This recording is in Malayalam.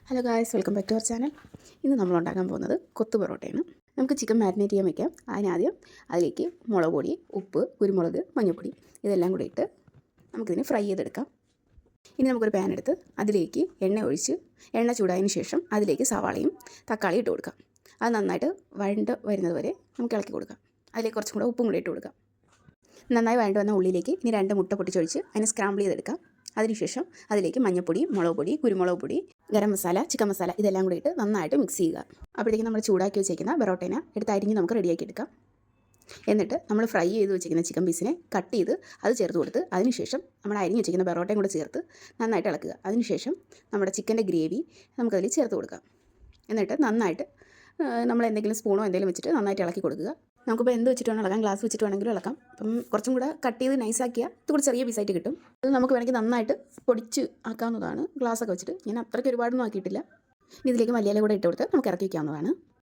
Hello guys, welcome back to our channel. ഇന്ന് നമ്മൾ ഉണ്ടാക്കാൻ പോകുന്നത് കൊത്തു പൊറോട്ടയാണ്. നമുക്ക് ചിക്കൻ മാരിനേറ്റ് ചെയ്യാൻ വയ്ക്കാം. അതിനാദ്യം അതിലേക്ക് മുളക് പൊടി, ഉപ്പ്, കുരുമുളക്, മഞ്ഞൾപ്പൊടി ഇതെല്ലാം കൂടി ഇട്ട് നമുക്കിതിന് ഫ്രൈ ചെയ്തെടുക്കാം. ഇനി നമുക്കൊരു പാൻ എടുത്ത് അതിലേക്ക് എണ്ണ ഒഴിച്ച് എണ്ണ ചൂടായതിന് ശേഷം അതിലേക്ക് സവാളയും തക്കാളിയും ഇട്ട് കൊടുക്കാം. അത് നന്നായിട്ട് വഴണ്ട് വരുന്നത് വരെ നമുക്ക് ഇളക്കി കൊടുക്കാം. അതിലേക്ക് കുറച്ചും കൂടെ ഉപ്പും കൂടി ഇട്ട് കൊടുക്കാം. നന്നായി വഴണ്ട് വന്ന ഉള്ളിലേക്ക് ഇനി 2 മുട്ട പൊട്ടിച്ചൊഴിച്ച് അതിനെ സ്ക്രാമ്പിൾ ചെയ്തെടുക്കാം. അതിനുശേഷം അതിലേക്ക് മഞ്ഞൾപ്പൊടി, മുളക് പൊടി, കുരുമുളക് പൊടി, ഗരം മസാല, ചിക്കൻ മസാല ഇതെല്ലാം കൂടി ഇട്ട് നന്നായിട്ട് മിക്സ് ചെയ്യുക. അപ്പോഴത്തേക്കും നമ്മൾ ചൂടാക്കി വെച്ചേക്കുന്ന പൊറോട്ടേനെ എടുത്ത് അരിഞ്ഞ് നമുക്ക് റെഡിയാക്കി എടുക്കാം. എന്നിട്ട് നമ്മൾ ഫ്രൈ ചെയ്ത് വെച്ചിരിക്കുന്ന ചിക്കൻ പീസിനെ കട്ട് ചെയ്ത് അത് ചേർത്ത് കൊടുത്ത് അതിനുശേഷം നമ്മൾ അരിഞ്ഞ് വെച്ചിരിക്കുന്ന പൊറോട്ടയും കൂടെ ചേർത്ത് നന്നായിട്ട് ഇളക്കുക. അതിനുശേഷം നമ്മുടെ ചിക്കൻ്റെ ഗ്രേവി നമുക്കതിൽ ചേർത്ത് കൊടുക്കാം. എന്നിട്ട് നന്നായിട്ട് നമ്മൾ എന്തെങ്കിലും സ്പൂണോ എന്തെങ്കിലും വെച്ചിട്ട് നന്നായിട്ട് ഇളക്കി കൊടുക്കുക. നമുക്കിപ്പോൾ എന്ത് വെച്ചിട്ട് വേണം ഇളക്കാം, ഗ്ലാസ് വെച്ചിട്ട് വേണമെങ്കിലും ഇളക്കാം. അപ്പം കുറച്ചും കൂടെ കട്ട് ചെയ്ത് നൈസാക്കിയാൽ ഇതുകൂടെ ചെറിയ പീസായിട്ട് കിട്ടും. അത് നമുക്ക് വേണമെങ്കിൽ നന്നായിട്ട് പൊടിച്ച് ആക്കാവുന്നതാണ് ഗ്ലാസ്സൊക്കെ വെച്ചിട്ട്. ഞാൻ അത്രയ്ക്ക് ഒരുപാടൊന്നും ആക്കിയിട്ടില്ല. ഇതിലേക്ക് മല്ലിയില കൂടെ ഇട്ട് കൊടുത്ത് നമുക്ക് ഇറക്കി വയ്ക്കാവുന്നതാണ്.